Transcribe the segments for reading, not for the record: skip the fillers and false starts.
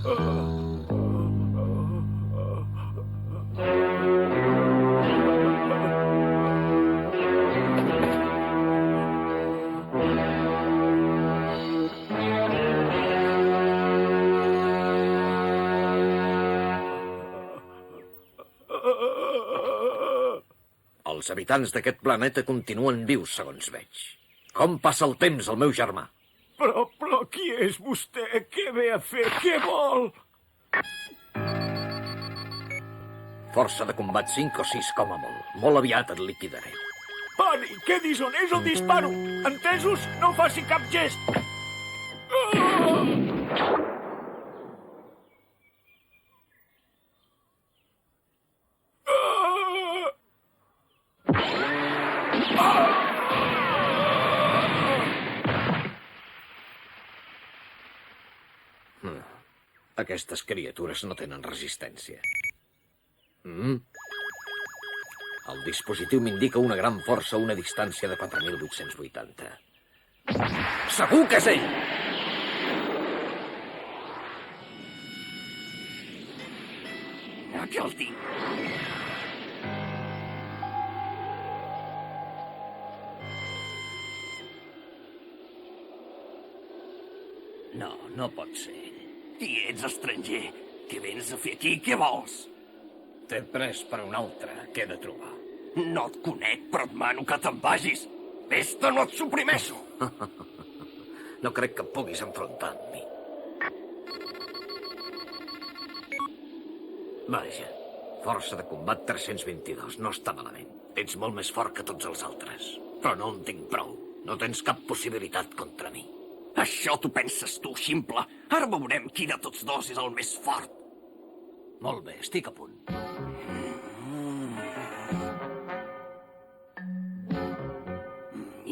Els habitants d'aquest planeta continuen vius, segons veig. Com passa el temps, el meu germà? Però qui és vostè? Què ve a fer? Què vol? Força de combat 5 o 6 com a molt. Molt aviat et liquidaré. Pari, què dius? On és el disparo? Entesos? No faci cap gest! Aquestes criatures no tenen resistència. El dispositiu m'indica una gran força a una distància de 4.880. Segur que és ell! Aquí el tinc. No pot ser. Qui ets, estranger? Què vens a fer aquí? Què vols? T'he pres per un altre. Què he de trobar? No et conec, però et mano que te'n vagis. Vés-te, no et suprimeixo. No crec que puguis enfrontar amb mi. Vaja, força de combat 322. No està malament. Ets molt més fort que tots els altres. Però no en tinc prou. No tens cap possibilitat contra mi. Això t'ho penses tu, ximple. Ara veurem qui de tots dos és el més fort. Molt bé, estic a punt.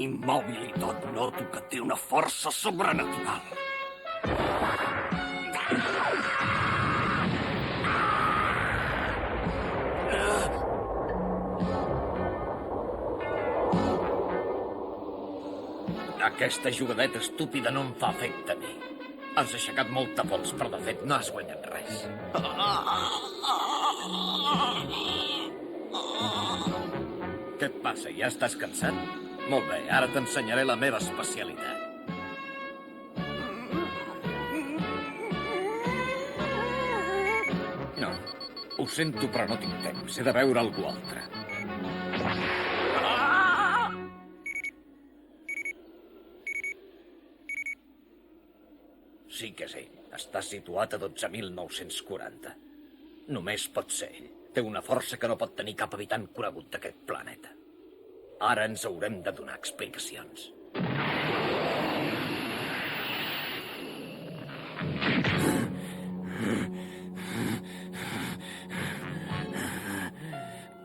Immòbil i tot, noto que té una força sobrenatural. Aquesta jugadeta estúpida no em fa efecte a mi. Has aixecat molta pols, però de fet no has guanyat res. Què et passa? Ja estàs cansat? Molt bé, ara t'ensenyaré la meva especialitat. No, ho sento, però no tinc temps. He de veure algú altre. Sí que és ell. Està situat a 12.940. Només pot ser ell. Té una força que no pot tenir cap habitant conegut d'aquest planeta. Ara ens haurem de donar explicacions.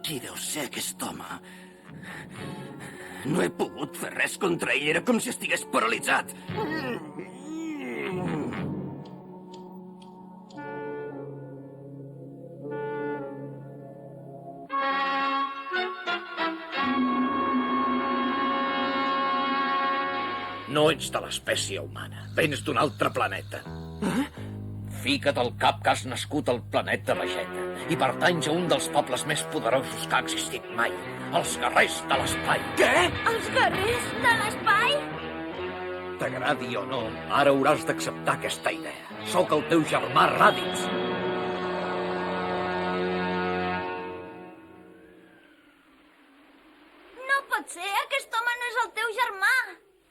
Qui deu ser aquest home? No he pogut fer res contra ell. Era com si estigués paralitzat. No ets de l'espècie humana. Vens d'un altre planeta. Fica't al cap que has nascut al planeta Vegeta i pertanys a un dels pobles més poderosos que ha existit mai. Els guerrers de l'espai. Què? Els guerrers de l'espai? T'agradi o no, ara hauràs d'acceptar aquesta idea. Sóc el teu germà Raditz. No pot ser, aquest home no és el teu germà.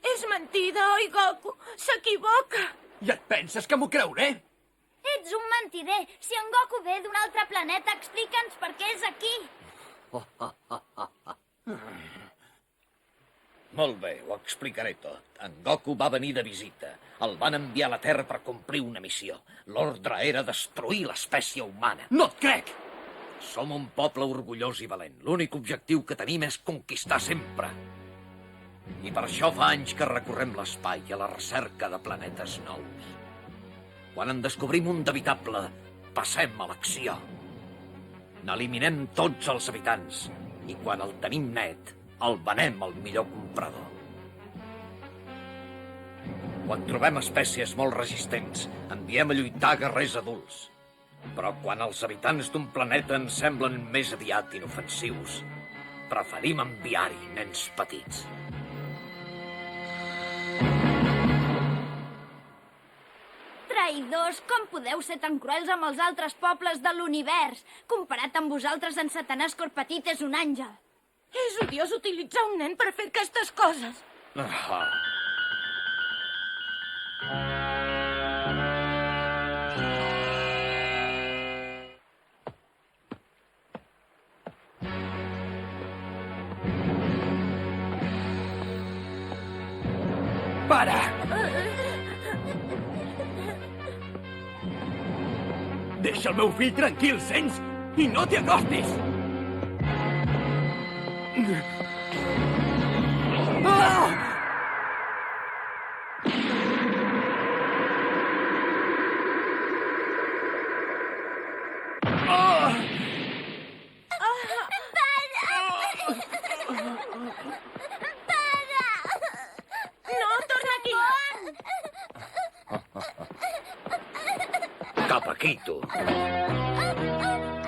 És mentida, oi, Goku? S'equivoca. I et penses que m'ho creuré? Ets un mentider. Si en Goku ve d'un altre planeta, explica'ns per què és aquí. Molt bé, ho explicaré tot. En Goku va venir de visita. El van enviar a la Terra per complir una missió. L'ordre era destruir l'espècie humana. No et crec! Som un poble orgullós i valent. L'únic objectiu que tenim és conquistar sempre. I per això fa anys que recorrem l'espai a la recerca de planetes nous. Quan en descobrim un d'habitable, passem a l'acció. N'eliminem tots els habitants i quan el tenim net, el venem al millor comprador. Quan trobem espècies molt resistents, enviem a lluitar guerrers adults. Però quan els habitants d'un planeta ens semblen més aviat inofensius, preferim enviar-hi nens petits. Traïdors, com podeu ser tan cruels amb els altres pobles de l'univers? Comparat amb vosaltres, en Satanàs Corpetit és un àngel. És odiós utilitzar un nen per fer aquestes coses. Ah. Para! Deixa el meu fill tranquil, sents? I no t'hi acostis! Ah! No, torna aquí. Cap aquí, tu.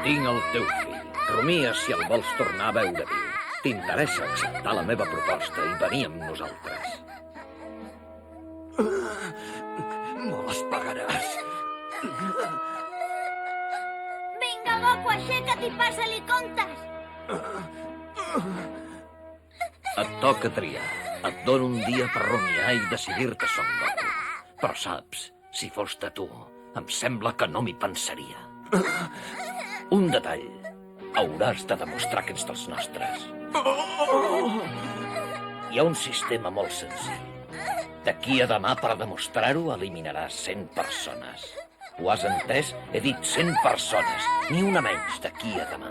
Tinc el teu fill. Rumia si el vols tornar a veure viu. T'interessa acceptar la meva proposta i venir amb nosaltres. Me les pagaràs. Vinga, Goku, aixeca't i passa-li comptes. Et toca triar. Et dono un dia per rumiar i decidir-te, Son Goku. Però saps, si fos de tu, em sembla que no m'hi pensaria. Un detall. Hauràs de demostrar que ets dels nostres. Hi ha un sistema molt senzill. D'aquí a demà, per demostrar-ho, eliminaràs 100 persones. Ho has entès? He dit 100 persones. Ni una menys d'aquí a demà.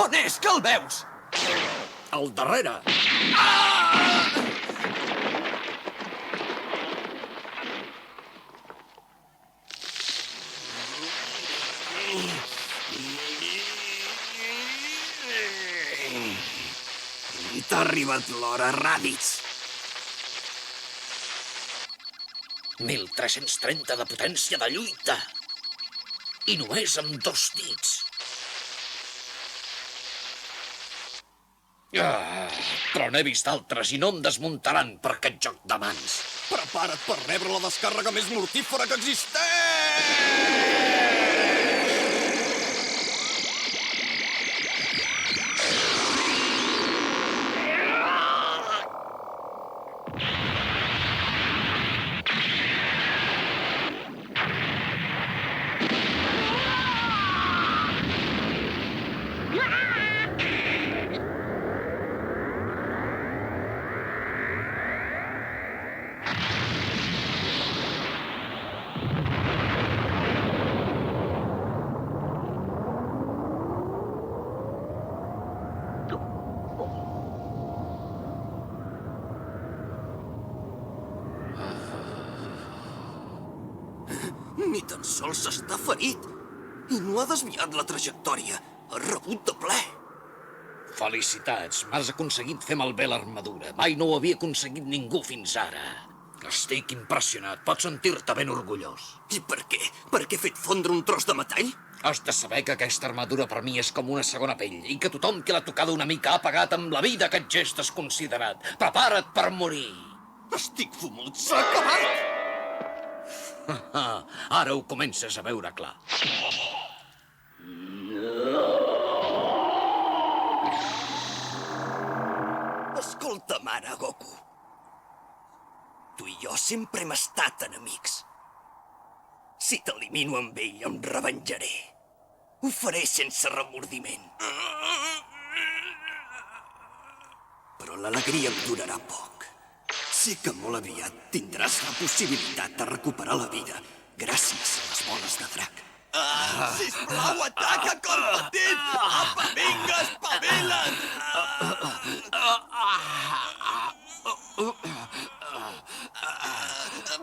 On és, que el veus? Al darrere. I t'ha arribat l'hora, Raditz. 1330 de potència de lluita. I només amb 2 dits. Però n'he vist altres i no em desmuntaran per aquest joc de mans. Prepara't per rebre la descàrrega més mortífera que existeix! Ni tan sols està ferit. I no ha desviat la trajectòria. Ha rebut de ple. Felicitats, m'has aconseguit fer malbé l'armadura. Mai no ho havia aconseguit ningú fins ara. Estic impressionat, pots sentir-te ben orgullós. I per què? Per què he fet fondre un tros de metall? Has de saber que aquesta armadura per mi és com una segona pell i que tothom que l'ha tocada una mica ha pagat amb la vida aquest gest desconsiderat. Prepara't per morir. Estic fumut, s'ha acabat! Ara ho comences a veure clar. Escolta'm ara, Goku. Tu i jo sempre hem estat enemics. Si t'elimino amb ell, em revenjaré. Ho faré sense remordiment. Però l'alegria em durarà poc. Sé que molt aviat tindràs la possibilitat de recuperar la vida gràcies a les boles de drac. Sisplau, ataca, cor petit! Apa, vinga, espavila't!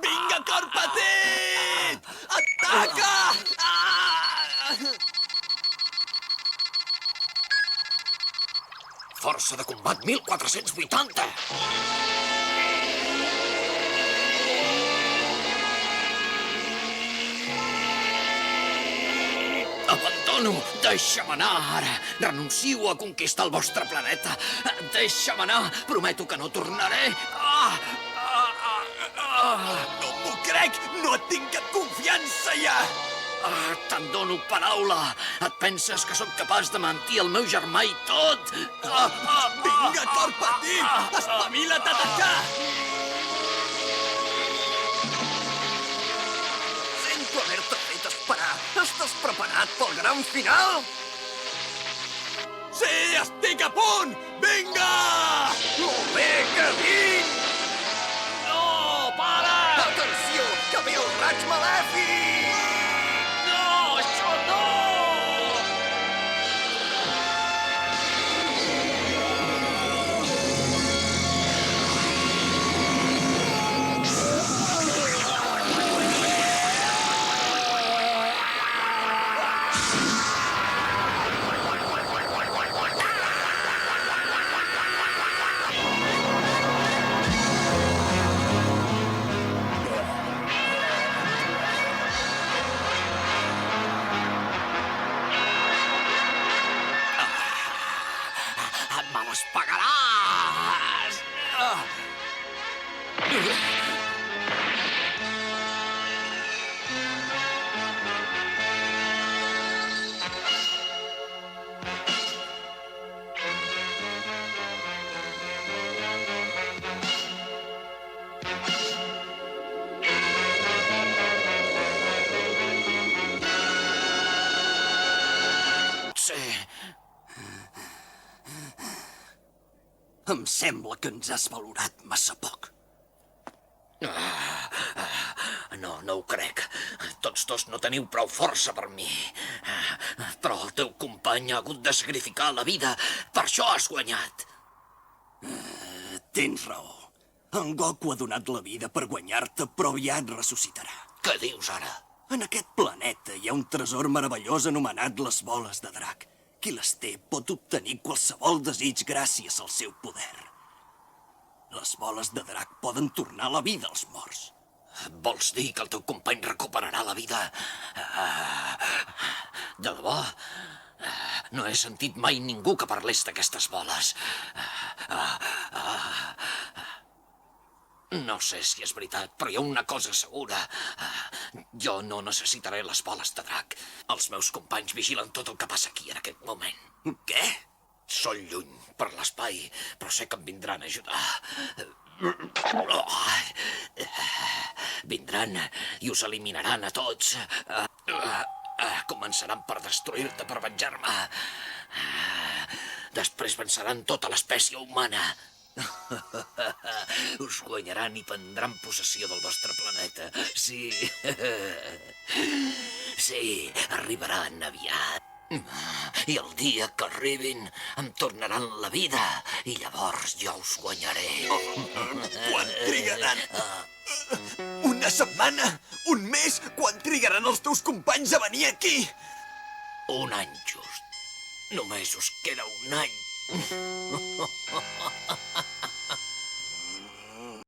Vinga, cor petit! Ataca! Força de combat 1480! Abandono! Deixa'm anar ara! Renuncio a conquistar el vostre planeta! Deixa'm anar! Prometo que no tornaré! No m'ho crec! No et tinc cap confiança, ja! Te'n dono paraula! Et penses que sóc capaç de mentir al meu germà i tot? Vinga, cor petit! Espavila't a atacar! Sento haver-te fet esperar. Estàs preparat pel gran final? Sí, estic a punt! Vinga! Molt bé, que vinc! No, para! Atenció, que ve el raig malèfic! No, això no! Me les pagaràs! Sí. Em sembla que ens has valorat massa poc. No ho crec. Tots dos no teniu prou força per mi. Però el teu company ha hagut de sacrificar la vida. Per això has guanyat. Tens raó. En Goku ha donat la vida per guanyar-te, però ja et ressuscitarà. Què dius ara? En aquest planeta hi ha un tresor meravellós anomenat les boles de drac. Qui les té pot obtenir qualsevol desig gràcies al seu poder. Les boles de drac poden tornar la vida als morts. Vols dir que el teu company recuperarà la vida? De debò? No he sentit mai ningú que parlés d'aquestes boles. No sé si és veritat, però hi ha una cosa segura. Jo no necessitaré les boles de drac. Els meus companys vigilen tot el que passa aquí en aquest moment. Què? Són lluny per l'espai, però sé que em vindran a ajudar. Vindran i us eliminaran a tots. Començaran per destruir-te, per venjar-me. Després venceran tota l'espècie humana. Us guanyaran i prendran possessió del vostre planeta. Sí. Sí, arribaran aviat. I el dia que arribin em tornaran la vida i llavors jo us guanyaré. Quan trigaran? Una setmana? Un mes? Quan trigaran els teus companys a venir aquí? Un any just. Només us queda un any.